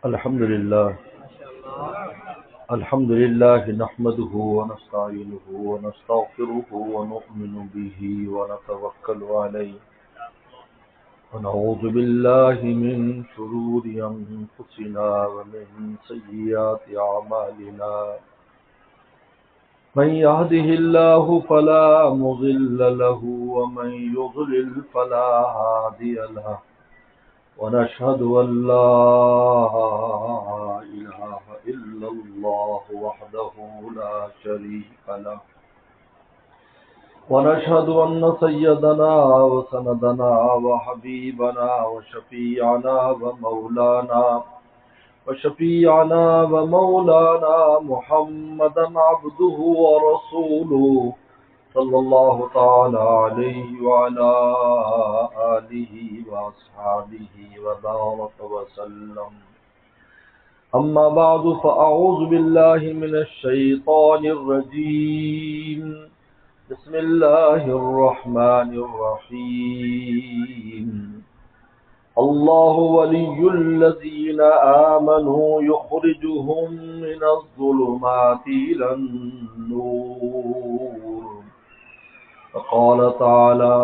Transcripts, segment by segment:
الحمد لله نحمده ونستعينه ونستغفره ونؤمن به ونتوكل عليه ونعوذ بالله من شرور أنفسنا ومن سيئات أعمالنا من يهده الله فلا مضل له ومن يضلل فلا هادي له ونشهد أن لا إله إلا الله وحده لا شريك له ونشهد أن سيدنا وسندنا وحبيبنا وشفيعنا محمدا عبده ورسوله صلى الله تعالى عليه وعلى آله وأصحابه وبارك وسلم. أما بعد فأعوذ بالله من الشيطان الرجيم. بسم الله الرحمن الرحيم. الله ولي الذين آمنوا يخرجهم من الظلمات إلى النور. فقال تعالى: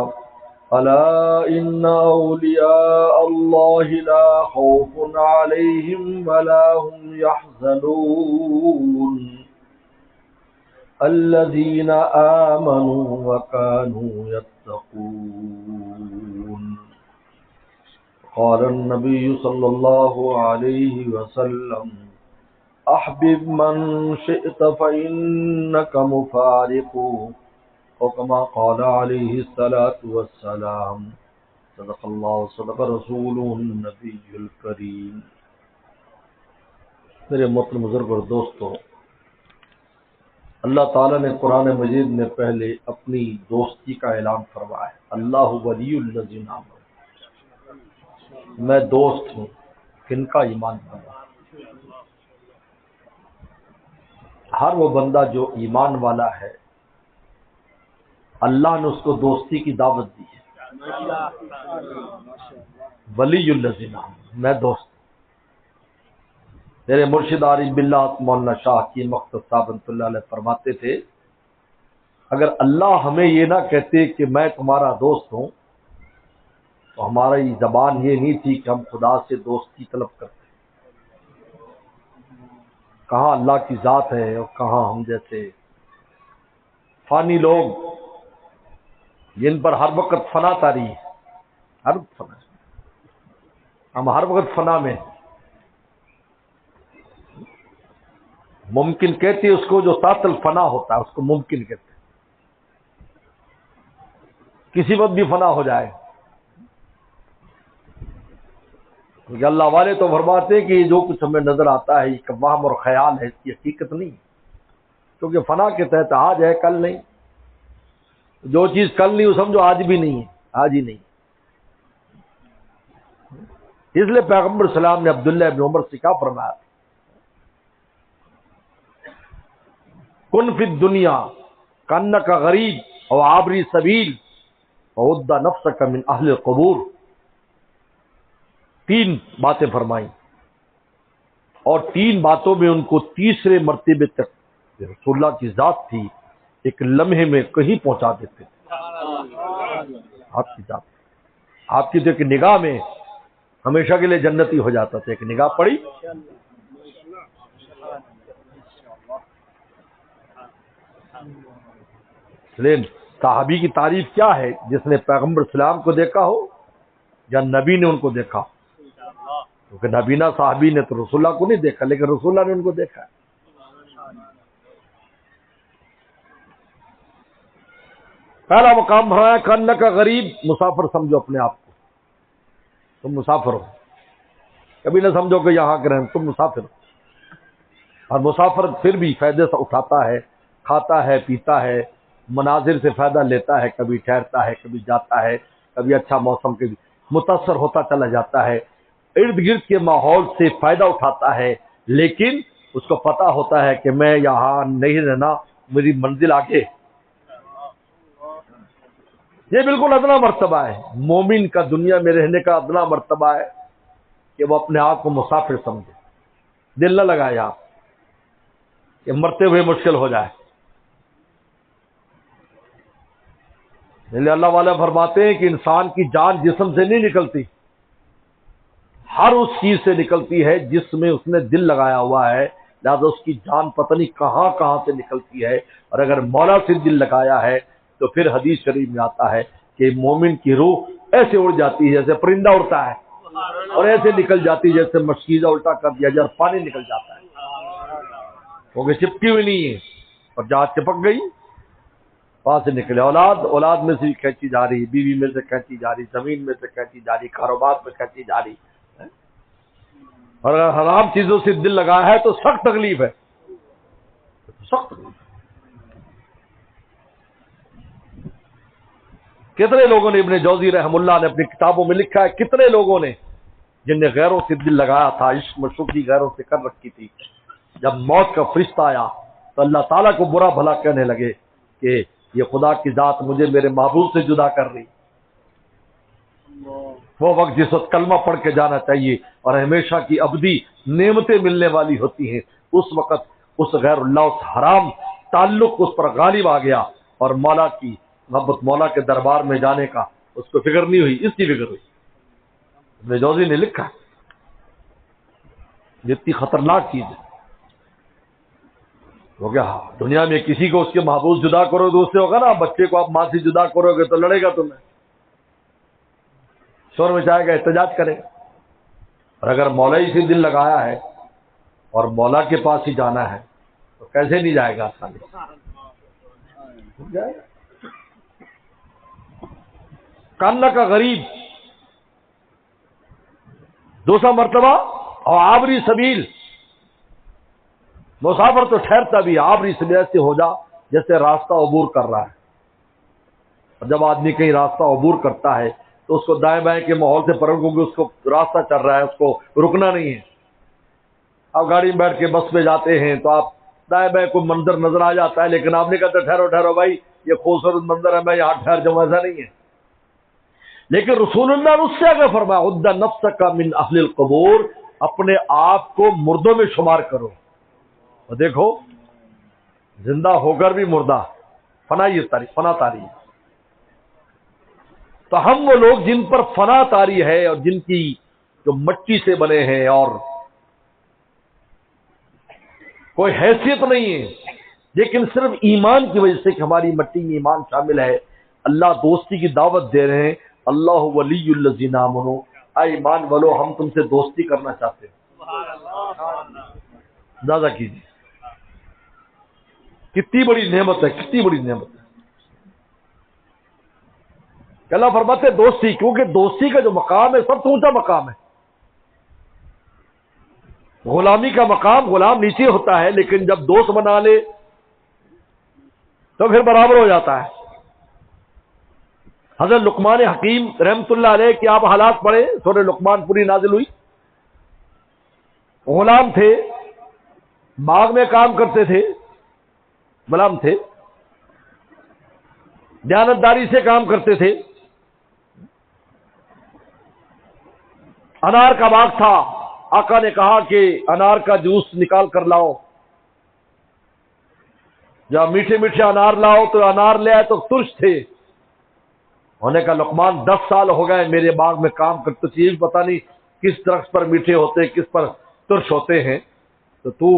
ألا إن أولياء الله لا خوف عليهم ولا هم يحزنون الذين آمنوا وكانوا يتقون. قال النبي صلى الله عليه وسلم: أحبب من شئت فإنك مفارق، وكما قال عليه الصلاة والسلام. صدق الله صدق رسوله النبي الكريم. میرے محترم بزرگ اور دوستو، اللہ تعالیٰ نے قرآن مجید میں پہلے اپنی دوستی کا اعلان فرمایا ہے. اللہ ولی الذین آمنوا، میں دوست ہوں کن کا؟ ایمان والا. ہر وہ بندہ جو ایمان والا ہے اللہ نے اس کو دوستی کی دعوت دی ہے. ولی الذین آمنوا، میں دوست. میرے مرشد عارف باللہ مولانا شاہ کی مختص صاحب رحمۃ اللہ علیہ فرماتے تھے، اگر اللہ ہمیں یہ نہ کہتے کہ میں تمہارا دوست ہوں تو ہماری زبان یہ نہیں تھی کہ ہم خدا سے دوستی طلب کرتے. کہاں اللہ کی ذات ہے اور کہاں ہم جیسے فانی لوگ جن پر ہر وقت فنا طاری ہے. ہر وقت فنا، ہم ہر وقت فنا میں. ممکن کہتے اس کو جو ساتھ الفنا ہوتا ہے اس کو ممکن کہتے، کسی وقت بھی فنا ہو جائے. کیونکہ اللہ والے تو فرماتے ہیں کہ جو کچھ ہمیں نظر آتا ہے یہ وہم اور خیال ہے، اس کی حقیقت نہیں، کیونکہ فنا کے تحت آج ہے کل نہیں. جو چیز کل نہیں وہ سمجھو آج بھی نہیں ہے، آج ہی نہیں. اس لیے پیغمبر السلام نے عبداللہ ابن عمر سے کیا فرمایا؟ کن فی الدنیا کانک غریب او عابری سبیل وعد نفسک من اہل القبور. 3 باتیں فرمائیں اور 3 باتوں میں ان کو تیسرے مرتبے تک رسول اللہ کی ذات تھی، ایک لمحے میں کہیں پہنچا دیتے تھے. آپ کی ذات، آپ کی تو ایک نگاہ میں ہمیشہ کے لیے جنتی ہو جاتا تھا. ایک نگاہ پڑی. لیکن صحابی کی تعریف کیا ہے؟ جس نے پیغمبر اسلام کو دیکھا ہو یا نبی نے ان کو دیکھا ہو. کیونکہ نبینا صحابی نے تو رسول اللہ کو نہیں دیکھا، لیکن رسول اللہ نے ان کو دیکھا ہے. پہلا مقام ہے کانک غریب، مسافر سمجھو اپنے آپ کو. تم مسافر ہو، کبھی نہ سمجھو کہ یہاں کے رہیں، تم مسافر ہو. اور مسافر پھر بھی فائدے سے اٹھاتا ہے، کھاتا ہے، پیتا ہے، مناظر سے فائدہ لیتا ہے، کبھی ٹھہرتا ہے، کبھی جاتا ہے، کبھی اچھا موسم کے متاثر ہوتا چلا جاتا ہے، ارد گرد کے ماحول سے فائدہ اٹھاتا ہے. لیکن اس کو پتا ہوتا ہے کہ میں یہاں نہیں رہنا، میری منزل آگے. یہ بالکل ادنا مرتبہ ہے. مومن کا دنیا میں رہنے کا ادنا مرتبہ ہے کہ وہ اپنے آپ کو مسافر سمجھے. دل نہ لگائے آپ کہ مرتے ہوئے مشکل ہو جائے. اس لیے اللہ والے فرماتے ہیں کہ انسان کی جان جسم سے نہیں نکلتی، ہر اس چیز سے نکلتی ہے جس میں اس نے دل لگایا ہوا ہے. لہذا اس کی جان پتہ نہیں کہاں کہاں سے نکلتی ہے. اور اگر مولا سے دل لگایا ہے تو پھر حدیث شریف میں آتا ہے کہ مومن کی روح ایسے اڑ جاتی ہے جیسے پرندہ اڑتا ہے، اور ایسے نکل جاتی ہے جیسے مشکیزہ الٹا کر دیا جائے اور پانی نکل جاتا ہے، کیونکہ چپکی ہوئی نہیں ہے. اور جہاں چپک گئی وہاں سے نکلے. اولاد میں سے بھی کھینچی جا رہی، بیوی میں سے کھینچی جا رہی، زمین میں سے کھینچی جا رہی، کاروبار میں کھینچی جا رہی. اور اگر حرام چیزوں سے دل لگایا ہے تو سخت تکلیف ہے، سخت تکلیف. کتنے لوگوں نے، ابن جوزی رحم اللہ نے اپنی کتابوں میں لکھا ہے، کتنے لوگوں نے جن نے غیروں سے دل لگایا تھا، عشق مشوقی غیروں سے کر رکھی تھی، جب موت کا فرشتہ آیا تو اللہ تعالیٰ کو برا بھلا کہنے لگے کہ یہ خدا کی ذات مجھے میرے محبوب سے جدا کر رہی. وہ وقت جس وقت کلمہ پڑھ کے جانا چاہیے اور ہمیشہ کی ابدی نعمتیں ملنے والی ہوتی ہیں، اس وقت اس غیر اللہ، اس حرام تعلق اس پر غالب آ گیا اور مولا کی محبت، مولا کے دربار میں جانے کا اس کو فکر نہیں ہوئی، اس کی فکر ہوئی. ابن جوزی نے لکھا یہ اتنی خطرناک چیز ہے. ہو گیا دنیا میں کسی کو اس کے محبوب جدا کرو تو اس سے ہوگا نا، بچے کو آپ ماں سے جدا کرو گے تو لڑے گا تمہیں، شور مچائے گا، احتجاج کرے گا. اور اگر مولا ہی سے دل لگایا ہے اور مولا کے پاس ہی جانا ہے تو کیسے نہیں جائے گا آسانی سے. کاننا کا غریب دوسرا مرتبہ، اور عابری سبیل، مسافر تو ٹھہرتا بھی، عابری سبیل سے ہو جا جیسے راستہ عبور کر رہا ہے. اور جب آدمی کہیں راستہ عبور کرتا ہے تو اس کو دائیں بائیں کے ماحول سے فرق، کیونکہ اس کو راستہ چل رہا ہے، اس کو رکنا نہیں ہے. آپ گاڑی میں بیٹھ کے بس میں جاتے ہیں تو آپ دائیں بائیں کوئی منظر نظر آ جاتا ہے، لیکن آپ نے کہا ٹھہرو ٹھہرو بھائی یہ خوبصورت منظر ہے، میں یہاں ٹھہر جاؤں، ایسا نہیں ہے. لیکن رسول اللہ نے اس سے آگے فرمایا عد نفسک من اہل القبور، اپنے آپ کو مردوں میں شمار کرو. اور دیکھو زندہ ہو کر بھی مردہ، فنا تاری. تو ہم وہ لوگ جن پر فنا تاری ہے اور جن کی جو مٹی سے بنے ہیں اور کوئی حیثیت نہیں ہے، لیکن صرف ایمان کی وجہ سے کہ ہماری مٹی میں ایمان شامل ہے، اللہ دوستی کی دعوت دے رہے ہیں. اللہ ولی الذین آمنوا، اے ایمان والو ہم تم سے دوستی کرنا چاہتے ہیں. زیادہ کیجیے، کتنی بڑی نعمت ہے، کتنی بڑی نعمت ہے. اللہ فرماتے دوستی، کیونکہ دوستی کا جو مقام ہے سب سے اونچا مقام ہے. غلامی کا مقام غلام نیچے ہوتا ہے، لیکن جب دوست بنا لے تو پھر برابر ہو جاتا ہے. حضرت لقمان حکیم رحمت اللہ علیہ کی آپ حالات پڑھیں، سورہ لقمان پوری نازل ہوئی. غلام تھے، باغ میں کام کرتے تھے، غلام تھے، دیانتداری سے کام کرتے تھے. انار کا باغ تھا، آقا نے کہا کہ انار کا جوس نکال کر لاؤ. جب میٹھے میٹھے انار لاؤ تو انار لے آئے تو ترش تھے. ہونے کا لقمان 10 سال ہو گئے میرے باغ میں کام کرتے تھے، پتہ نہیں کس درخت پر میٹھے ہوتے کس پر ترش ہوتے ہیں. تو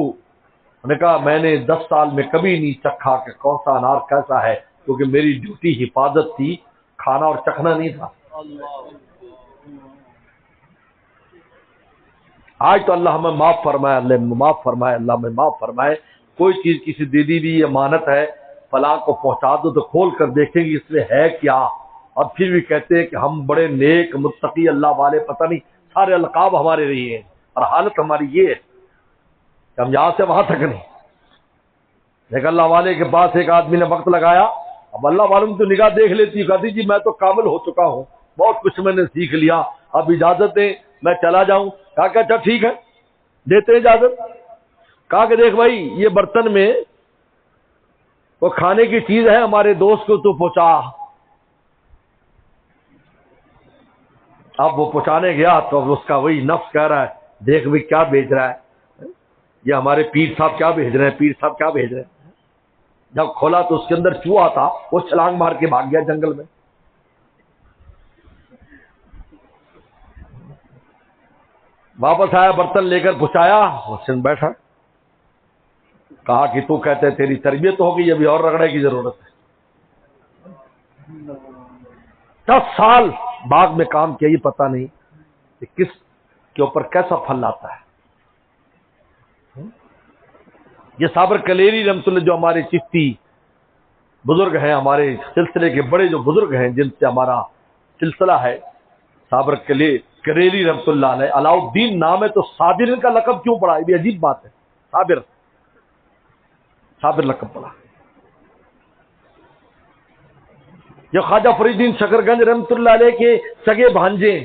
نے کہا میں نے 10 سال میں کبھی نہیں چکھا کہ کون سا انار کیسا ہے، کیونکہ میری ڈیوٹی حفاظت تھی، کھانا اور چکھنا نہیں تھا. آج تو اللہ ہمیں معاف فرمائے، اللہ ہمیں معاف فرمائے، اللہ ہمیں معاف فرمائے. کوئی چیز کسی دیدی بھی امانت ہے، فلاں کو پہنچا دو تو کھول کر دیکھیں گے اس میں ہے کیا، اور پھر بھی کہتے ہیں کہ ہم بڑے نیک متقی اللہ والے، پتہ نہیں سارے القاب ہمارے رہی ہیں، اور حالت ہماری یہ ہے کہ ہم یہاں سے وہاں تک نہیں. لیکن اللہ والے کے پاس ایک آدمی نے وقت لگایا، اب اللہ والوں کی تو نگاہ دیکھ لیتی، کہتی جی میں تو کامل ہو چکا ہوں، بہت کچھ میں نے سیکھ لیا، اب اجازت دیں میں چلا جاؤں. کہا کہ اچھا ٹھیک ہے دیتے اجازت. کہا کہ دیکھ بھائی یہ برتن میں وہ کھانے کی چیز ہے، ہمارے دوست کو تو پہنچا. اب وہ پہنچانے گیا تو اس کا وہی نفس کہہ رہا ہے دیکھ بھی کیا بیچ رہا ہے. یہ ہمارے پیر صاحب کیا بھیج رہے ہیں، پیر صاحب کیا بھیج رہے ہیں۔ جب کھولا تو اس کے اندر چوہا تھا، وہ چھلانگ مار کے بھاگ گیا جنگل میں۔ واپس آیا، برتن لے کر پہنچایا، حسین بیٹھا، کہا کہ تو کہتے تیری تربیت ہو گئی، ابھی اور رگڑے کی ضرورت ہے۔ 10 سال باغ میں کام کیا، یہ پتہ نہیں کہ کس کے اوپر کیسا پھل آتا ہے۔ یہ صابر کلیری رحمۃ اللہ جو ہمارے چشتی بزرگ ہیں، ہمارے سلسلے کے بڑے جو بزرگ ہیں جن سے ہمارا سلسلہ ہے، صابر کلیری رحمۃ اللہ علیہ، علاؤ الدین نام ہے تو صابر کا لقب کیوں پڑا؟ یہ بھی عجیب بات ہے، صابر لقب پڑا۔ جو خواجہ فرید الدین شکر گنج رحمۃ اللہ علیہ کے سگے بھانجے،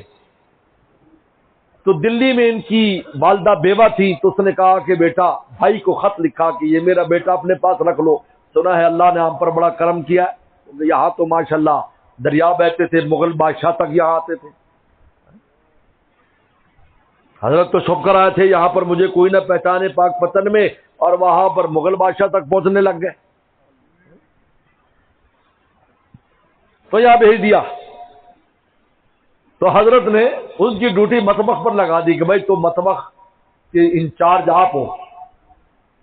تو دلی میں ان کی والدہ بیوہ تھی، تو اس نے کہا کہ بیٹا، بھائی کو خط لکھا کہ یہ میرا بیٹا اپنے پاس رکھ لو، سنا ہے اللہ نے ہم پر بڑا کرم کیا ہے۔ یہاں تو ماشاءاللہ دریا بہتے تھے، مغل بادشاہ تک یہاں آتے تھے، حضرت تو چھپ کر آئے تھے، یہاں پر مجھے کوئی نہ پہچانے پاک پتن میں، اور وہاں پر مغل بادشاہ تک پہنچنے لگ گئے، تو یہاں بھیج دیا۔ تو حضرت نے ان کی ڈیوٹی مطبخ پر لگا دی کہ بھائی تو مطبخ کے انچارج آپ ہو،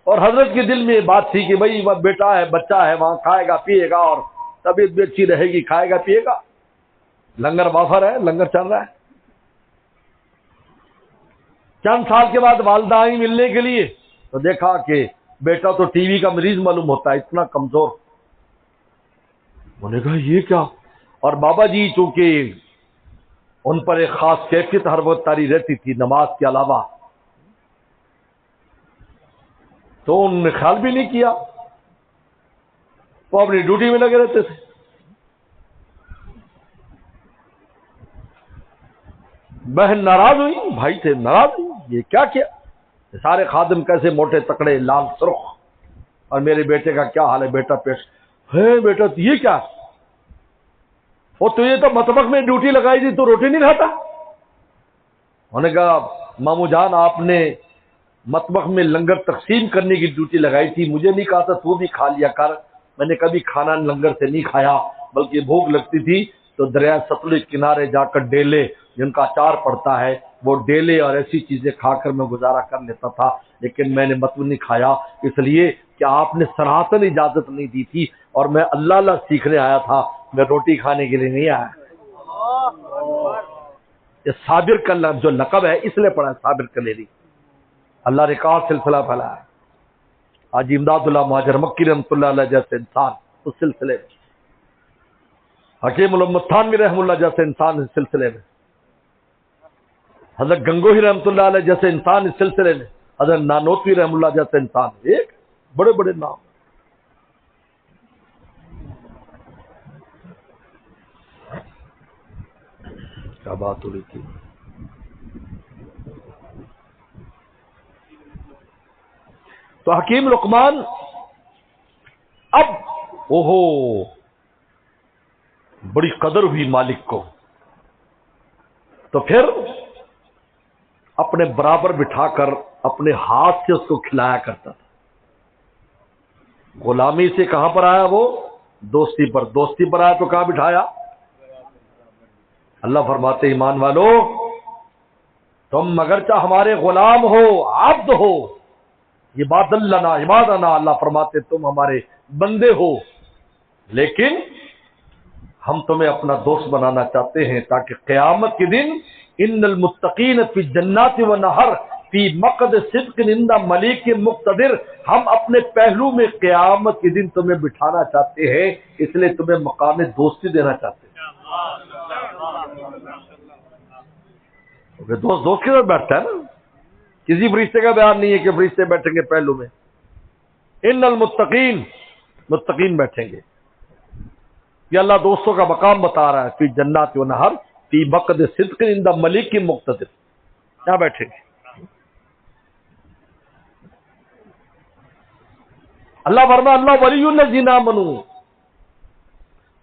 اور حضرت کے دل میں یہ بات تھی کہ بھائی وہ بیٹا ہے، بچہ ہے، وہاں کھائے گا پیے گا اور طبیعت بھی اچھی رہے گی، کھائے گا پیے گا، لنگر وافر ہے، لنگر چل رہا ہے۔ چند سال کے بعد والدہ آئی ملنے کے لیے، تو دیکھا کہ بیٹا تو ٹی وی کا مریض معلوم ہوتا ہے، اتنا کمزور۔ انہوں نے کہا یہ کیا؟ اور بابا جی چونکہ ان پر ایک خاص کیفیت ہر وقت طاری رہتی تھی نماز کے علاوہ، تو انہوں نے خیال بھی نہیں کیا، وہ اپنی ڈیوٹی میں لگے رہتے تھے۔ بہن ناراض ہوئی، بھائی تھے ناراض ہوئی، یہ کیا کیا؟ سارے خادم کیسے موٹے تکڑے لال سرخ، اور میرے بیٹے کا کیا حال ہے؟ بیٹا پیش ہے، بیٹا یہ کیا؟ وہ تو یہ تو مطبخ میں ڈیوٹی لگائی تھی تو روٹی نہیں کھاتا۔ انہوں نے کہا مامو جان آپ نے مطبخ میں لنگر تقسیم کرنے کی ڈیوٹی لگائی تھی، مجھے نہیں کہا تھا تو بھی کھا لیا کر، میں نے کبھی کھانا لنگر سے نہیں کھایا، بلکہ بھوک لگتی تھی تو دریا ستلج کنارے جا کر ڈیلے جن کا اچار پڑتا ہے وہ ڈیلے اور ایسی چیزیں کھا کر میں گزارا کر لیتا تھا، لیکن میں نے مطبخ نہیں کھایا اس لیے کہ آپ نے صراحتاً اجازت نہیں دی تھی، اور میں اللہ سیکھنے آیا تھا، میں روٹی کھانے کے لیے نہیں آیا۔ یہ صابر کا جو لقب ہے اس لیے پڑا ہے صابر کلیری، اللہ نے کہا سلسلہ پھیلا ہے۔ آج امداد اللہ مہاجر مکی رحمۃ اللہ علیہ جیسے انسان اس سلسلے میں، حکیم محمد تھانوی رحمۃ اللہ جیسے انسان اس سلسلے میں، حضرت گنگوہی رحمۃ اللہ علیہ جیسے انسان اس سلسلے میں، حضرت نانوتوی رحمۃ اللہ جیسے انسان، ایک بڑے بڑے نام۔ کیا بات ہو رہی تھی؟ تو حکیم لقمان اب بڑی قدر ہوئی مالک کو، تو پھر اپنے برابر بٹھا کر اپنے ہاتھ سے اس کو کھلایا کرتا تھا۔ غلامی سے کہاں پر آیا وہ؟ دوستی پر، دوستی پر آیا تو کہاں بٹھایا؟ اللہ فرماتے ایمان والو تم اگرچہ ہمارے غلام ہو، عبد ہو، عباد لنا عبادنا، اللہ فرماتے تم ہمارے بندے ہو، لیکن ہم تمہیں اپنا دوست بنانا چاہتے ہیں تاکہ قیامت کے دن ان المتقین فی جنات و نہر فی مقعد صدق عند ملیک مقتدر، ہم اپنے پہلو میں قیامت کے دن تمہیں بٹھانا چاہتے ہیں، اس لیے تمہیں مقام دوستی دینا چاہتے ہیں۔ دوست دوست کے ساتھ بیٹھتا ہے نا، کسی فرشتے کا بیان نہیں ہے کہ فرشتے بیٹھیں گے پہلو میں، ان المتقین، متقین بیٹھیں گے۔ یہ اللہ دوستوں کا مقام بتا رہا ہے، فی جنات و نہر فی مقعد صدق عند ملیک مقتدر، کیا بیٹھیں گے؟ اللہ فرما اللہ ولی الذین آمنوا،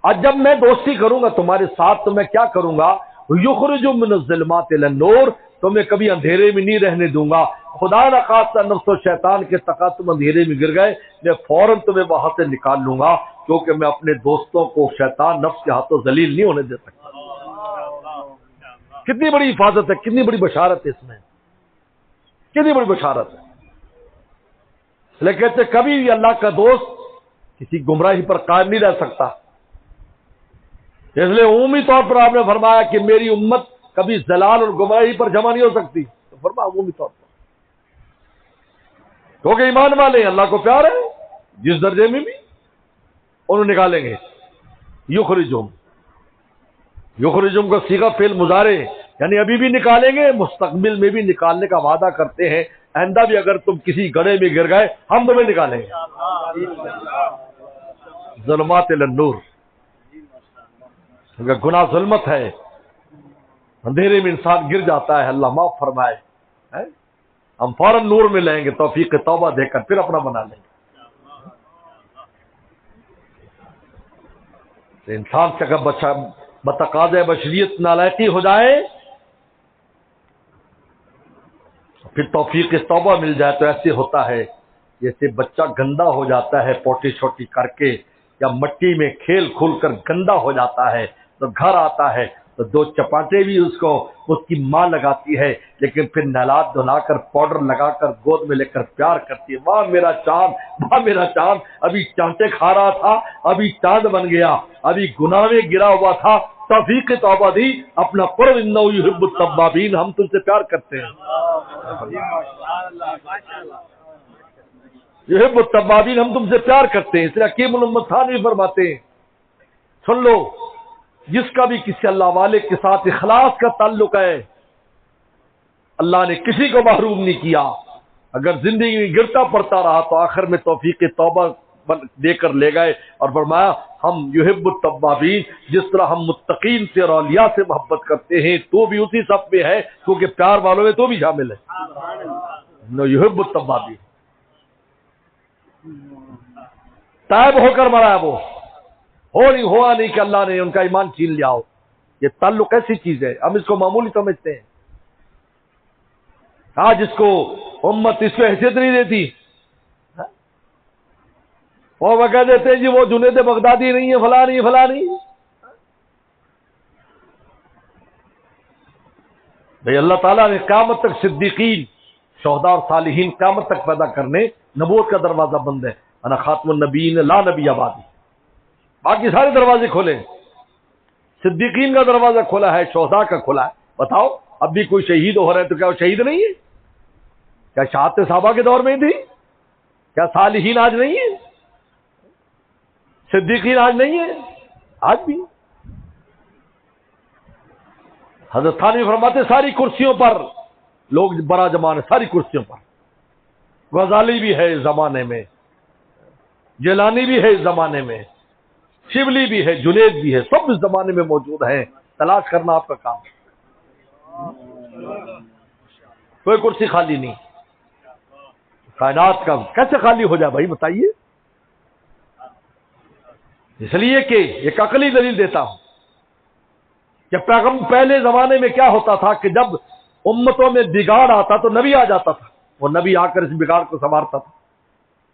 آج جب میں دوستی کروں گا تمہارے ساتھ تو میں کیا کروں گا؟ یخرج من الظلمات الی النور، تمہیں کبھی اندھیرے میں نہیں رہنے دوں گا. خدا نہ خواستہ نفس و شیطان کے تقاض تم اندھیرے میں گر گئے، میں فوراً تمہیں وہاں سے نکال لوں گا، کیونکہ میں اپنے دوستوں کو شیطان نفس کے ہاتھوں ذلیل نہیں ہونے دے سکتا. کتنی بڑی حفاظت ہے، کتنی بڑی بشارت ہے اس میں، کتنی بڑی بشارت ہے. لیکن کہتے کبھی بھی اللہ کا دوست کسی گمراہی پر قائم نہیں رہ سکتا. اس لیے عمومی طور پر آپ نے فرمایا کہ میری امت کبھی ضلال اور گمراہی پر جمع نہیں ہو سکتی. تو فرمایا عمومی طور پر، کیونکہ ایمان والے ہیں، اللہ کو پیار ہے، جس درجے میں بھی انہوں نکالیں گے. یخرجہم کا صیغہ فعل مضارع، یعنی ابھی بھی نکالیں گے، مستقبل میں بھی نکالنے کا وعدہ کرتے ہیں. آئندہ بھی اگر تم کسی گڑھے میں گر گئے ہم تمہیں نکالیں گے. ظلمات الی النور، اگر گناہ ظلمت ہے، اندھیرے میں انسان گر جاتا ہے، اللہ معاف فرمائے، ہم فوراً نور میں لیں گے، توفیق توبہ دے کر پھر اپنا بنا لیں گے. انسان سے اگر بتقاضۂ بشریت نالائقی ہو جائے، پھر توفیق توبہ مل جائے تو ایسے ہوتا ہے جیسے بچہ گندا ہو جاتا ہے پوٹی چھوٹی کر کے، یا مٹی میں کھیل کھول کر گندا ہو جاتا ہے، تو گھر آتا ہے تو دو چپاٹے بھی اس کی ماں لگاتی ہے، لیکن پھر نہلا دھلا کر پاؤڈر لگا کر گود میں لے کر پیار کرتی ہے. واہ میرا چاند، واہ میرا چاند، ابھی چانٹے کھا رہا تھا، ابھی چاند بن گیا، ابھی گناہ میں گرا ہوا تھا، توفیق توبہ دی، اپنا قرب انہ یحب التوابین، ہم تم سے پیار کرتے ہیں. یحب التوابین، ہم تم سے پیار کرتے ہیں. اس لیے حکیم الامت تھانوی فرماتے ہیں، سن لو، جس کا بھی کسی اللہ والے کے ساتھ اخلاص کا تعلق ہے، اللہ نے کسی کو محروم نہیں کیا. اگر زندگی میں گرتا پڑتا رہا تو آخر میں توفیق توبہ دے کر لے گئے، اور فرمایا ہم یحب التوابین، جس طرح ہم متقین سے اور اولیاء سے محبت کرتے ہیں، تو بھی اسی صف میں ہے، کیونکہ پیار والوں میں تو بھی شامل ہے. یحب التوابین. تائب ہو کر مرا ہے وہ، ہوا نہیں کہ اللہ نے ان کا ایمان چھین لیا ہو. یہ تعلق ایسی چیز ہے، ہم اس کو معمولی سمجھتے ہیں. آج اس کو امت اس کو حیثیت نہیں دیتی، وہ کہہ دیتے ہیں جی وہ جنید بغدادی نہیں ہے، فلاں نہیں فلاں نہیں. بھئی اللہ تعالیٰ نے قیامت تک صدیقین، شہداء اور صالحین قیامت تک پیدا کرنے، نبوت کا دروازہ بند ہے. انا خاتم النبیین لا نبی بعدی، باقی سارے دروازے کھولے، صدیقین کا دروازہ کھولا ہے، شہداء کا کھولا ہے. بتاؤ اب بھی کوئی شہید ہو رہا ہے تو کیا وہ شہید نہیں ہے؟ کیا شہادت صحابہ کے دور میں ہی تھی؟ کیا صالحین آج نہیں ہے؟ صدیقین آج نہیں ہے؟ آج بھی. حضرت تھانوی فرماتے ساری کرسیوں پر لوگ برا جمان ہے، ساری کرسیوں پر. غزالی بھی ہے اس زمانے میں، جیلانی بھی ہے اس زمانے میں، شبلی بھی ہے، جنید بھی ہے، سب اس زمانے میں موجود ہیں. تلاش کرنا آپ کا کام ہے. کوئی کرسی خالی نہیں. کائنات کا کیسے خالی ہو جائے بھائی بتائیے؟ اس لیے کہ ایک عقلی دلیل دیتا ہوں کہ پہلے زمانے میں کیا ہوتا تھا کہ جب امتوں میں بگاڑ آتا تو نبی آ جاتا تھا، وہ نبی آ کر اس بگاڑ کو سنوارتا تھا،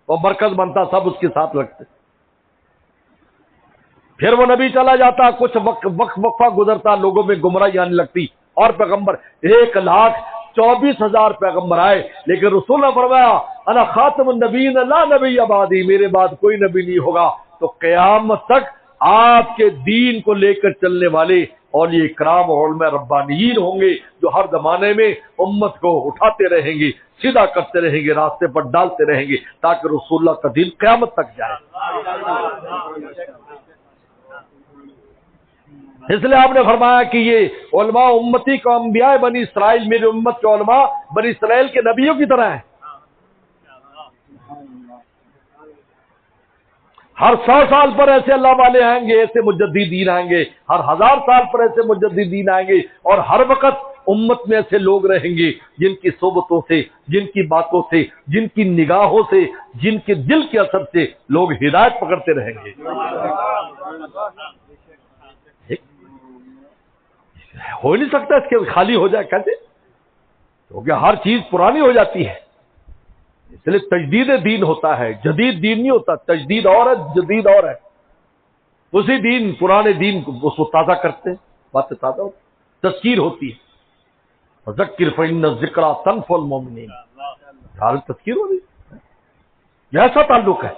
وہ مرکز بنتا، سب اس کے ساتھ لگتے. پھر وہ نبی چلا جاتا، کچھ وقفہ گزرتا، لوگوں میں گمراہی آنے لگتی، اور پیغمبر 1,24,000 پیغمبر آئے، لیکن رسول نے فرمایا انا خاتم النبیین لا نبی بعدی، میرے بعد کوئی نبی نہیں ہوگا. تو قیامت تک آپ کے دین کو لے کر چلنے والے اولیاء کرام اور علماء ربانیین ہوں گے، جو ہر زمانے میں امت کو اٹھاتے رہیں گے، سیدھا کرتے رہیں گے، راستے پر ڈالتے رہیں گے، تاکہ رسول اللہ کا دین قیامت تک جائے. اس لیے آپ نے فرمایا کہ یہ علماء امتی کو انبیاء بنی اسرائیل، میری امت کے علماء بنی اسرائیل کے نبیوں کی طرح ہیں. ہر 100 سال پر ایسے اللہ والے آئیں گے، ایسے مجددین آئیں گے، ہر 1000 سال پر ایسے مجددین آئیں گے، اور ہر وقت امت میں ایسے لوگ رہیں گے جن کی صحبتوں سے، جن کی باتوں سے، جن کی نگاہوں سے، جن کے دل کے اثر سے لوگ ہدایت پکڑتے رہیں گے. ہو نہیں سکتا اس کے خالی ہو جائے کیسے؟ کیونکہ ہر چیز پرانی ہو جاتی ہے، اس لیے تجدید دین ہوتا ہے، جدید دین نہیں ہوتا، تجدید اور ہے جدید اور ہے۔ اسی دین پرانے دین کو اس کو تازہ کرتے ہیں، باتیں تازہ ہوتی، تذکیر ہوتی ہے، ذکر فإن الذکریٰ تنفع المؤمنین، حالت تذکیر ہو رہی ہے، یہ ایسا تعلق ہے۔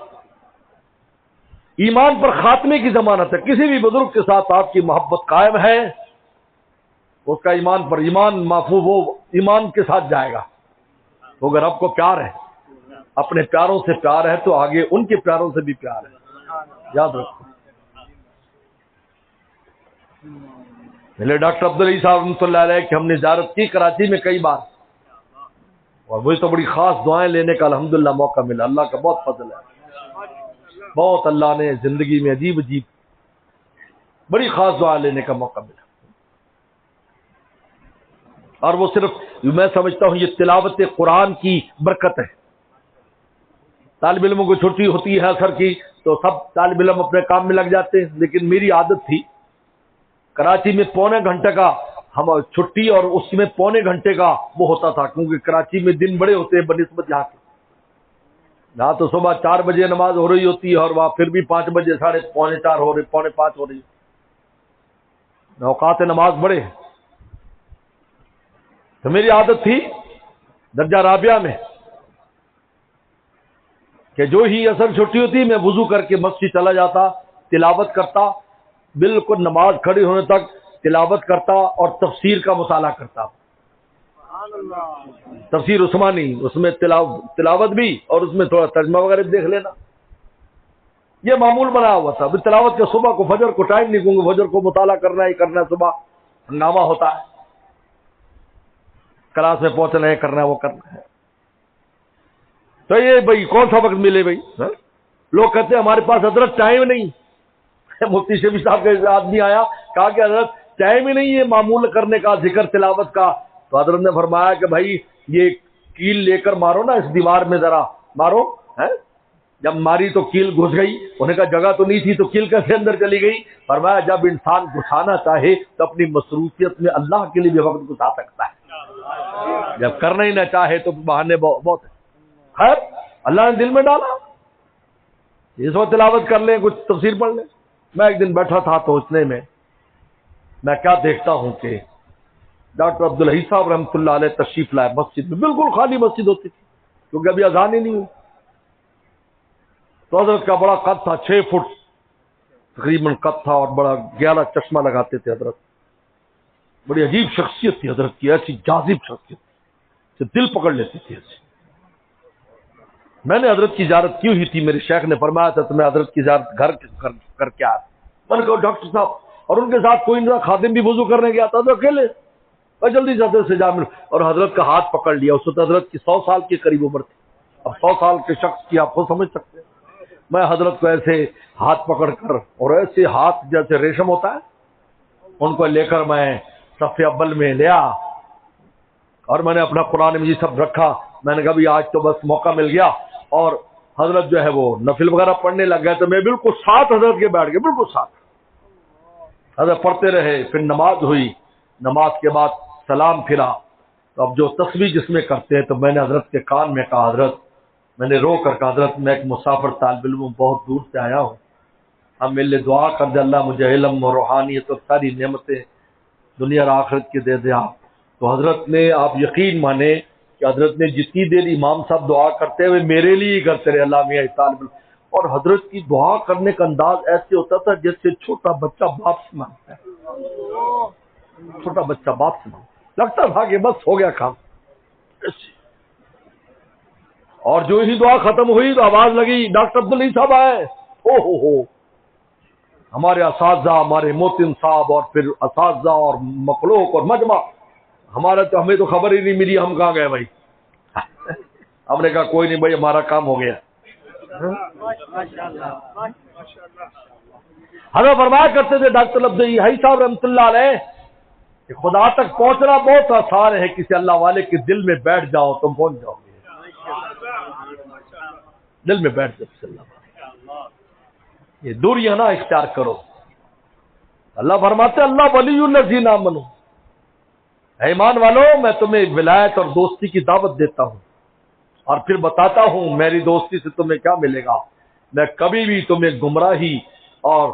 ایمان پر خاتمے کی ضمانت ہے، کسی بھی بزرگ کے ساتھ آپ کی محبت قائم ہے، اس کا ایمان پر ایمان محفوظ، وہ ایمان کے ساتھ جائے گا۔ تو اگر آپ کو پیار ہے، اپنے پیاروں سے پیار ہے، تو آگے ان کے پیاروں سے بھی پیار ہے، یاد رکھو۔ ملے ڈاکٹر عبدالعزیز صاحب رحمۃ اللہ علیہ کہ ہم نے زیارت کی کراچی میں کئی بار، اور وہی تو بڑی خاص دعائیں لینے کا الحمدللہ موقع ملا، اللہ کا بہت فضل ہے، بہت اللہ نے زندگی میں عجیب عجیب بڑی خاص دعا لینے کا موقع ملا۔ اور وہ صرف میں سمجھتا ہوں یہ تلاوت قرآن کی برکت ہے۔ طالب علموں کو چھٹی ہوتی ہے عصر کی تو سب طالب علم اپنے کام میں لگ جاتے ہیں، لیکن میری عادت تھی کراچی میں پونے گھنٹے کا ہم چھٹی، اور اس میں پونے گھنٹے کا وہ ہوتا تھا، کیونکہ کراچی میں دن بڑے ہوتے ہیں بنسبت یہاں کے، یہاں تو صبح 4 بجے نماز ہو رہی ہوتی ہے اور وہاں پھر بھی 5 بجے 4:30 ہو رہی، 4:45 ہو رہی، اوقات نماز بڑے ہیں۔ تو میری عادت تھی درجہ رابعہ میں کہ جو ہی عصر چھٹی ہوتی میں وضو کر کے مسجد چلا جاتا، تلاوت کرتا، بالکل نماز کھڑی ہونے تک تلاوت کرتا اور تفسیر کا مطالعہ کرتا، تفسیر عثمانی، اس میں تلاوت بھی اور اس میں تھوڑا ترجمہ وغیرہ دیکھ لینا، یہ معمول بنا ہوا تھا۔ تلاوت کے صبح کو فجر کو ٹائم نہیں، کیونکہ فجر کو مطالعہ کرنا ہی کرنا، صبح ہنگامہ ہوتا ہے، کلاس میں پہنچنا ہے، کرنا ہے، وہ کرنا ہے۔ تو یہ بھائی کون سا وقت ملے بھائی؟ لوگ کہتے ہیں ہمارے پاس حضرت ٹائم نہیں، مفتی شفیع صاحب کے آدمی آیا، کہا کہ حضرت ٹائم ہی نہیں ہے معمول کرنے کا، ذکر تلاوت کا۔ تو حضرت نے فرمایا کہ بھائی یہ کیل لے کر مارو نا اس دیوار میں، ذرا مارو۔ جب ماری تو کیل گھس گئی، انہوں نے کہا جگہ تو نہیں تھی تو کیل کیسے اندر چلی گئی؟ فرمایا جب انسان گھسانا چاہے تو اپنی مصروفیت میں اللہ کے لیے بھی وقت گھسا سکتا ہے، جب کرنا ہی نہ چاہے تو بہانے بہت ہے۔ خیر اللہ نے دل میں ڈالا، اس وقت تلاوت کر لیں، کچھ تفسیر پڑھ لیں۔ میں ایک دن بیٹھا تھا تو اتنے میں کیا دیکھتا ہوں کہ ڈاکٹر عبدالعزیز صاحب رحمۃ اللہ علیہ تشریف لائے مسجد میں، بالکل خالی مسجد ہوتی تھی کیونکہ ابھی اذان ہی نہیں ہوئی۔ تو حضرت کا بڑا قد تھا، 6 فٹ تقریباً قد تھا، اور بڑا گہرا چشمہ لگاتے تھے حضرت، بڑی عجیب شخصیت تھی حضرت کی، ایسی جاذب شخصیت سے دل پکڑ لیتی تھی ایسی۔ میں نے حضرت کی زیارت کی ہوئی تھی، میرے شیخ نے فرمایا تھا تو میں حضرت کی زیارت گھر کر کے آیا۔ میں نے کہا ڈاکٹر صاحب، اور ان کے ساتھ کوئی نہ خادم بھی وضو کرنے گیا تھا تو اکیلے، اور جلدی سے حضرت سے جا مل، اور حضرت کا ہاتھ پکڑ لیا۔ اس وقت حضرت کی 100 سال کے قریب عمر تھی، اب 100 سال کے شخص کی آپ کو سمجھ سکتے ہیں۔ میں حضرت کو ایسے ہاتھ پکڑ کر، اور ایسے ہاتھ جیسے ریشم ہوتا ہے، ان کو لے کر میں صف اول میں لیا، اور میں نے اپنا قرآن مجید سب رکھا۔ میں نے کہا بھی آج تو بس موقع مل گیا، اور حضرت جو ہے وہ نفل وغیرہ پڑھنے لگ گئے، تو میں بالکل ساتھ حضرت کے بیٹھ گئے، بالکل ساتھ حضرت پڑھتے رہے۔ پھر نماز ہوئی، نماز کے بعد سلام پھرا، تو اب جو تسبیح جس میں کرتے ہیں، تو میں نے حضرت کے کان میں کہا، حضرت میں نے رو کر کہا، حضرت میں ایک مسافر طالب علم ہوں، بہت دور سے آیا ہوں، اب میرے لیے دعا کر دے، اللہ مجھے علم اور روحانیت اور ساری نعمتیں دنیا اور آخرت کی دے دے آپ۔ تو حضرت نے، آپ یقین مانے کہ حضرت نے جتنی دیر امام صاحب دعا کرتے ہوئے میرے لیے ہی کرتے رہے، اللہ میاں طالب علم، اور حضرت کی دعا کرنے کا انداز ایسے ہوتا تھا جیسے چھوٹا بچہ باپ سے مانگتا ہے، چھوٹا بچہ باپ سے مانگتا، لگتا تھا کہ بس ہو گیا کام۔ اور جو ہی دعا ختم ہوئی تو آواز لگی ڈاکٹر عبدالعزیز صاحب آئے، ہو ہمارے اساتذہ، ہمارے موتن صاحب، اور پھر اساتذہ اور مخلوق اور مجمع، ہمیں تو خبر ہی نہیں ملی ہم کہاں گئے بھائی۔ ہم نے کہا کوئی نہیں بھائی، ہمارا کام ہو گیا۔ حضرت فرمایا کرتے تھے ڈاکٹر عبدالعزیز صاحب رحمۃ اللہ علیہ کہ خدا تک پہنچنا بہت آسان ہے، کسی اللہ والے کے دل میں بیٹھ جاؤ تم پہنچ جاؤ گے، دل میں بیٹھ جاؤ۔ یہ دوریاں نہ اختیار کرو۔ اللہ فرماتے اللہ ولی الذین آمنوا، اے ایمان والو میں تمہیں ولایت اور دوستی کی دعوت دیتا ہوں اور پھر بتاتا ہوں میری دوستی سے تمہیں کیا ملے گا. میں کبھی بھی تمہیں گمراہی اور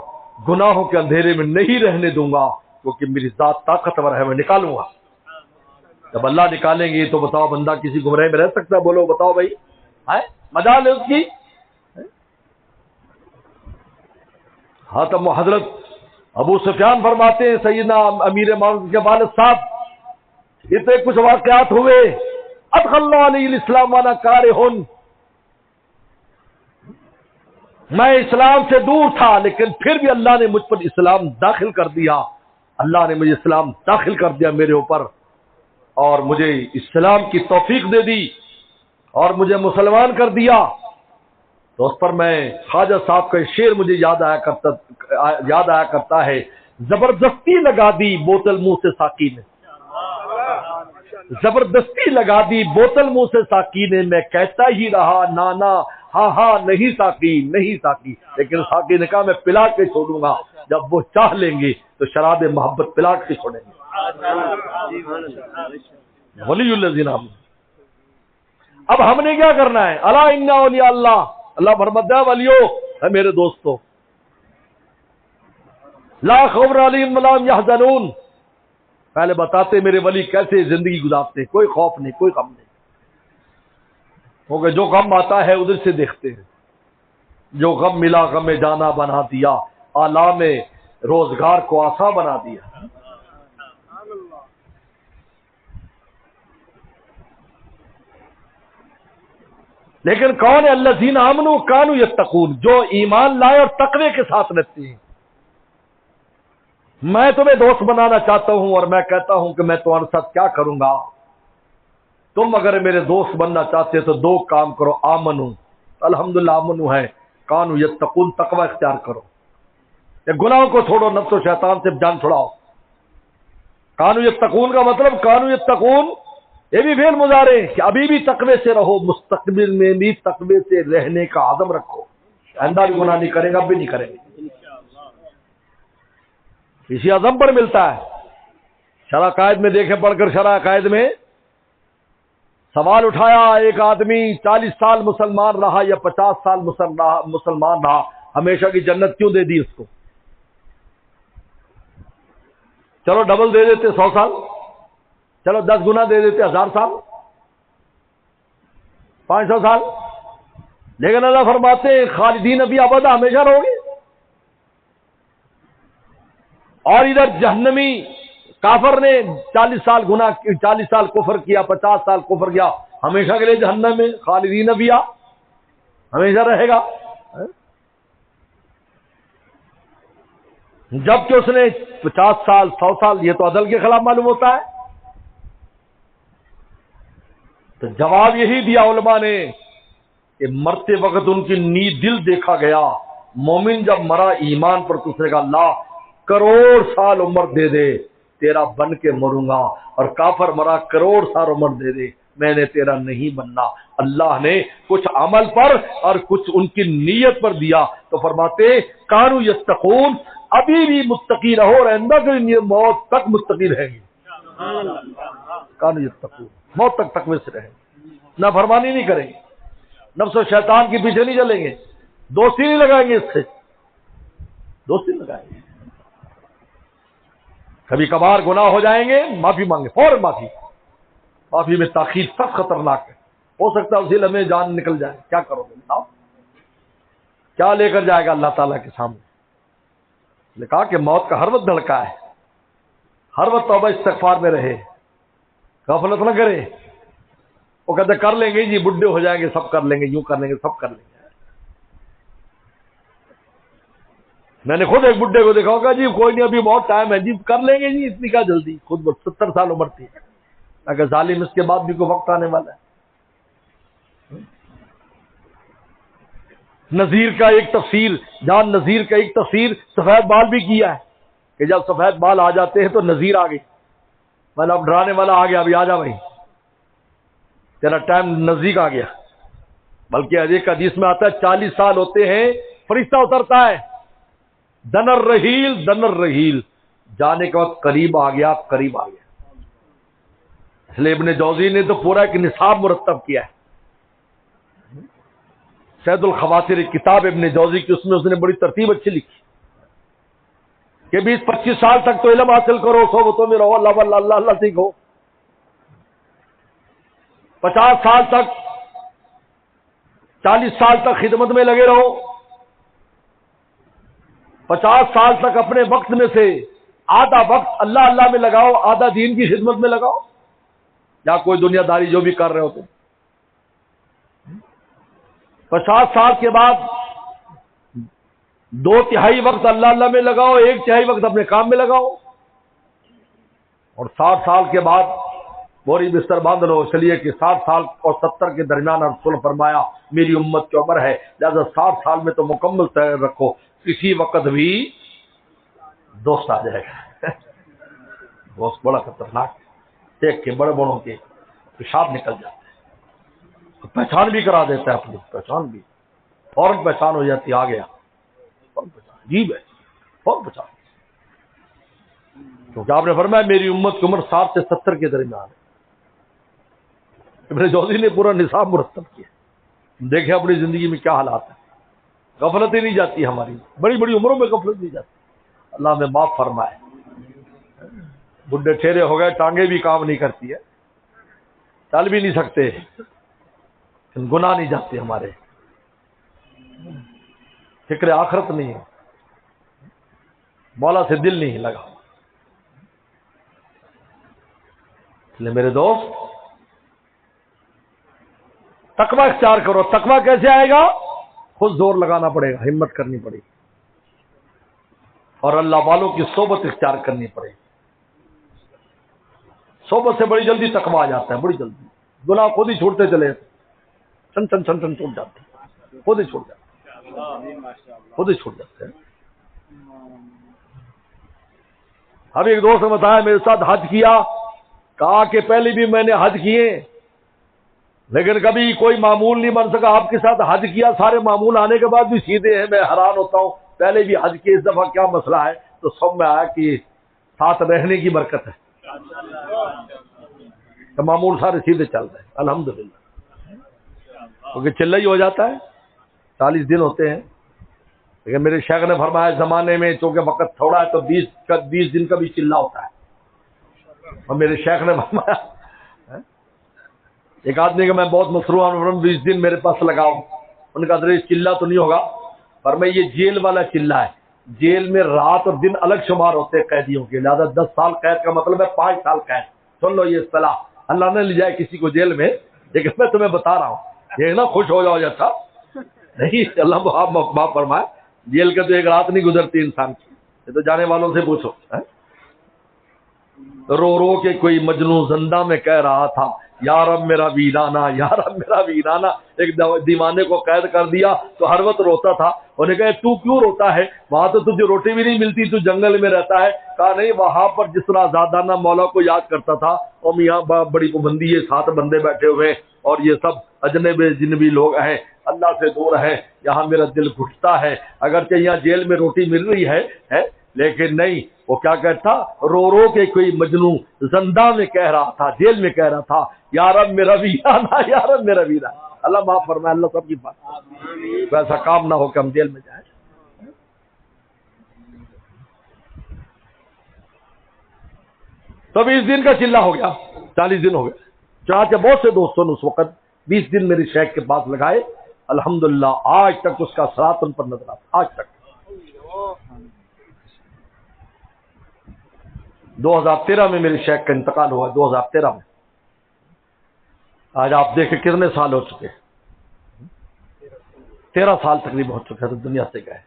گناہوں کے اندھیرے میں نہیں رہنے دوں گا کیونکہ میری ذات طاقتور ہے, میں نکالوں گا. جب اللہ نکالیں گے تو بتاؤ بندہ کسی گمراہی میں رہ سکتا ہے؟ بولو بتاؤ بھائی, مجال ہے اس کی. ہاں تو حضرت ابو سفیان فرماتے ہیں سیدنا امیر معروف کے والد صاحب, اتنے کچھ واقعات ہوئے, ادخل علی الاسلام وانا کارہن, میں اسلام سے دور تھا لیکن پھر بھی اللہ نے مجھ پر اسلام داخل کر دیا. اللہ نے مجھے اسلام داخل کر دیا میرے اوپر اور مجھے اسلام کی توفیق دے دی اور مجھے مسلمان کر دیا. تو اس پر میں خواجہ صاحب کا شعر مجھے یاد آیا کرتا ہے, زبردستی لگا دی بوتل منہ سے ساقی نے, زبردستی لگا دی بوتل منہ سے ساقی نے, میں کہتا ہی رہا نانا ہاں ہاں نہیں ساقی نہیں ساقی, لیکن ساقی نے کہا میں پلا کے چھوڑوں گا, جب وہ چاہ لیں گے تو شراب محبت پلا کے چھوڑیں گے. ولی الذین آمنوا. اب ہم نے کیا کرنا ہے؟ الا ان اولیاء اللہ, اللہ فرماتا ہے ولیو ہے میرے دوستو, لا خوف علیہم ولا هم يحزنون. پہلے بتاتے میرے ولی کیسے زندگی گزارتے, کوئی خوف نہیں کوئی غم نہیں, کیونکہ جو غم آتا ہے ادھر سے دیکھتے ہیں. جو غم ملا غم جانا بنا دیا, آلام روزگار کو آسان بنا دیا. لیکن کون ہے الذین آمنوا کانوا یتقون, جو ایمان لائے اور تقوی کے ساتھ رہتے ہیں. میں تمہیں دوست بنانا چاہتا ہوں اور میں کہتا ہوں کہ میں تمہارے ساتھ کیا کروں گا. تم اگر میرے دوست بننا چاہتے تو دو کام کرو, آمنو, الحمدللہ آمنو ہے, کانوا یتقون, تقوی اختیار کرو, گناہوں کو چھوڑو, نفس و شیطان سے جان چھڑاؤ. کانوا یتقون کا مطلب کانوا یتقون یہ بھی فعل مضارع کہ ابھی بھی تقوی سے رہو, مستقبل میں بھی تقوی سے رہنے کا عزم رکھو. آئندہ بھی گناہ نہیں کرے گا, اب بھی نہیں کریں گے. اسی عزم پر ملتا ہے. شرح قائد میں دیکھیں پڑھ کر, شرح قائد میں سوال اٹھایا ایک آدمی 40 سال مسلمان رہا یا 50 سال مسلمان رہا, ہمیشہ کی جنت کیوں دے دی اس کو؟ چلو ڈبل دے دیتے 100 سال, چلو 10 گنا دے دیتے 1000 سال, 500 سال. لیکن اللہ فرماتے ہیں خالدین ابھی ابدا, ہمیشہ رہو گے. اور ادھر جہنمی کافر نے 40 سال گناہ, 40 سال کفر کیا, 50 سال کفر کیا, ہمیشہ کے لیے جہنم میں خالدین ابھی ہمیشہ رہے گا. جبکہ اس نے 50 سال 100 سال, یہ تو عدل کے خلاف معلوم ہوتا ہے. تو جواب یہی دیا علماء نے کہ مرتے وقت ان کی نیت دل دیکھا گیا. مومن جب مرا ایمان پر تو اس نے کہا اللہ کروڑ سال عمر دے دے تیرا بن کے مروں گا, اور کافر مرا کروڑ سال عمر دے دے میں نے تیرا نہیں بننا. اللہ نے کچھ عمل پر اور کچھ ان کی نیت پر دیا. تو فرماتے کانوا یتقون, ابھی بھی متقی رہو, رہندہ کہ موت تک متقی رہیں گے. کانوا یتقون, موت تک تقوی سے رہیں گے, نہ فرمانی نہیں کریں گے, نفس و شیطان کے پیچھے نہیں چلیں گے, دوستی نہیں لگائیں گے, اس سے دوستی لگائیں گے. کبھی کبھار گناہ ہو جائیں گے, معافی مانگے, فوراً معافی. معافی میں تاخیر سخت خطرناک ہے, ہو سکتا ہے اسی لمحے جان نکل جائے. کیا کرو گے بتاؤ, کیا لے کر جائے گا اللہ تعالیٰ کے سامنے؟ نے کہا کہ موت کا ہر وقت دھڑکا ہے, ہر وقت توبہ استغفار میں رہے, غفلت نہ کرے. وہ کہتے کر لیں گے جی, بڈھے ہو جائیں گے سب کر لیں گے, یوں کر لیں گے سب کر لیں گے. میں نے خود ایک بڈھے کو دیکھا ہوگا جی کوئی نہیں ابھی بہت ٹائم ہے جی, کر لیں گے جی, اتنی کیا جلدی, خود 70 سال عمر تھی. اگر ظالم اس کے بعد بھی کوئی وقت آنے والا ہے. نذیر کا ایک تفسیر, جان نذیر کا ایک تفسیر سفید بال بھی کیا ہے کہ جب سفید بال آ جاتے ہیں تو نذیر آ گئی, مطلب ڈرانے والا آ گیا, ابھی آ جا بھائی تیرا ٹائم نزدیک آ گیا. بلکہ ایک حدیث میں آتا ہے 40 سال ہوتے ہیں فرشتہ اترتا ہے, دن الرحیل دن الرحیل, جانے کا وقت قریب آ گیا, قریب آ گیا. اس لیے ابن جوزی نے تو پورا ایک نصاب مرتب کیا ہے. سید الخواطر ایک کتاب ابن جوزی کی، اس میں اس نے بڑی ترتیب اچھی لکھی کہ 20-25 سال تک تو علم حاصل کرو، صحبتوں میں رہو، اللہ اللہ اللہ اللہ سیکھو. 50 سال تک 40 سال تک خدمت میں لگے رہو. 50 سال تک اپنے وقت میں سے آدھا وقت اللہ اللہ میں لگاؤ، آدھا دین کی خدمت میں لگاؤ، یا کوئی دنیا داری جو بھی کر رہے ہو تم. 50 سال کے بعد 2/3 وقت اللہ اللہ میں لگاؤ، 1/3 وقت اپنے کام میں لگاؤ. اور 60 سال کے بعد بوری بستر باندھ لو. چلیے کہ 60 سال اور 70 کے درمیان رسول فرمایا میری امت کی عمر ہے، لہذا 60 سال میں تو مکمل تیار رکھو، کسی وقت بھی دوست آ جائے گا. دوست بڑا خطرناک، دیکھ کے بڑے بڑوں کے پیشاب نکل جاتے ہیں، پہچان بھی کرا دیتا ہے، اپنی پہچان بھی فوراً پہچان ہو جاتی ہے، آ گیا عجیب ہے، فوراً پہچان. کیونکہ آپ نے فرمایا میری امت کی عمر 60 سے 70 کے درمیان ہے. ابن جوزی نے پورا نصاب مرتب کیا. دیکھیں اپنی زندگی میں کیا حالات ہیں، غفلت ہی نہیں جاتی ہماری، بڑی بڑی عمروں میں غفلت نہیں جاتی. اللہ نے معاف فرمائے. بڈھے ٹھہرے ہو گئے، ٹانگیں بھی کام نہیں کرتی ہے، چل بھی نہیں سکتے، گناہ نہیں جاتے ہمارے، فکر آخرت نہیں ہے، مولا سے دل نہیں لگا. اس لیے میرے دوست تقوی اختیار کرو. تقوی کیسے آئے گا؟ خود زور لگانا پڑے گا، ہمت کرنی پڑے گی، اور اللہ والوں کی صحبت اختیار کرنی پڑے گی. صحبت سے بڑی جلدی تقوی آ جاتا ہے، بڑی جلدی. گناہ خود ہی چھوڑتے چلے، چھن چھن چھن چھن چھوٹ جاتے ہیں، خود ہی چھوٹ جاتے ہیں، خود ہی چھوٹ جاتے ہیں. ابھی ایک دوست نے بتایا میرے ساتھ حج کیا، کہا کہ پہلے بھی میں نے حج کیے لیکن کبھی کوئی معمول نہیں بن سکا. آپ کے ساتھ حج کیا، سارے معمول آنے کے بعد بھی سیدھے ہیں. میں حیران ہوتا ہوں، پہلے بھی حج کیے، اس دفعہ کیا مسئلہ ہے؟ تو سب میں آیا کہ ساتھ رہنے کی برکت ہے، تو معمول سارے سیدھے چل رہے ہیں الحمدللہ. کیونکہ چلہ ہی ہو جاتا ہے، 40 دن ہوتے ہیں. لیکن میرے شیخ نے فرمایا اس زمانے میں چونکہ وقت تھوڑا ہے تو 20 دن کا بھی چلہ ہوتا ہے. اور میرے شیخ نے فرمایا، ایک آدمی کا میں بہت مصروف ہوں، 20 دن میرے پاس لگاؤ. ان کا درست چلہ تو نہیں ہوگا، پر میں یہ جیل والا چلہ ہے. جیل میں رات اور دن الگ شمار ہوتے ہیں قیدیوں کے، لہٰذا 10 سال قید کا مطلب ہے 5 سال قید. سن لو یہ اصطلاح، اللہ نے لے جائے کسی کو جیل میں، لیکن میں تمہیں بتا رہا ہوں، یہ نہ خوش ہو جاؤ جیسا نہیں. اللہ آپ معاف فرمائے، جیل کے تو ایک رات نہیں گزرتی انسان کی، یہ تو جانے والوں سے پوچھو. رو رو کے کوئی مجنون زندہ میں کہہ رہا تھا یا رب میرا ویرانہ، یا رب میرا ویرانہ. ایک دیوانے کو قید کر دیا تو ہر وقت روتا تھا. انہوں نے کہا تو کیوں روتا ہے؟ وہاں تو تجھے روٹی بھی نہیں ملتی، تو جنگل میں رہتا ہے. کہا نہیں، وہاں پر جس طرح آزادانہ مولا کو یاد کرتا تھا، اور میاں بڑی پابندی ہے، 7 بندے بیٹھے ہوئے اور یہ سب اجنبی جنبی لوگ ہیں، اللہ سے دور ہے، یہاں میرا دل گھٹتا ہے. اگرچہ یہاں جیل میں روٹی مل رہی ہے لیکن نہیں. وہ کیا کہتا؟ رو رو کے کوئی مجنون زندہ میں کہہ رہا تھا، جیل میں کہہ رہا تھا یا رب میرا ویرانہ، یا رب میرا ویرانہ. اللہ معاف فرمائے، اللہ سب کی بات. ویسا کام نہ ہو کہ ہم جیل میں جائیں. تو 20 دن کا چلہ ہو گیا، 40 دن ہو گئے. چنانچہ بہت سے دوستوں نے اس وقت 20 دن میری شیخ کے پاس لگائے. الحمدللہ آج تک اس کا اثرات ان پر نظر آتا، آج تک. 2013 میں میری شیخ کا انتقال ہوا، 2013 میں. آج آپ دیکھیں کتنے سال ہو چکے، 13 سال تقریبا ہو چکے تو دنیا سے گئے.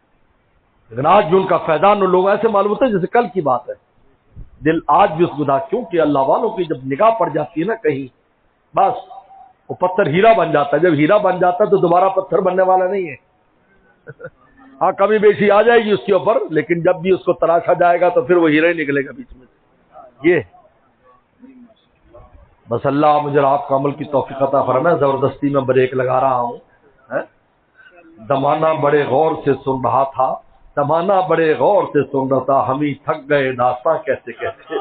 لیکن آج بھی ان کا فیضان لوگ ایسے معلوم ہوتا ہے جیسے کل کی بات ہے. دل آج بھی اس گدا، کیونکہ اللہ والوں کی جب نگاہ پڑ جاتی ہے نا کہیں، بس وہ پتھر ہیرا بن جاتا ہے. جب ہیرا بن جاتا ہے تو دوبارہ پتھر بننے والا نہیں ہے. ہاں کمی بیشی آ جائے گی اس کے اوپر، لیکن جب بھی اس کو تراشا جائے گا تو پھر وہ ہیرا ہی نکلے گا بیچ میں. یہ بس اللہ مجھے آپ کو عمل کی توفیق عطا فرمائے. زبردستی میں بریک لگا رہا ہوں. زمانہ بڑے غور سے سن رہا تھا، زمانہ بڑے غور سے سن رہا تھا، ہم ہی تھک گئے داستاں کیسے کیسے.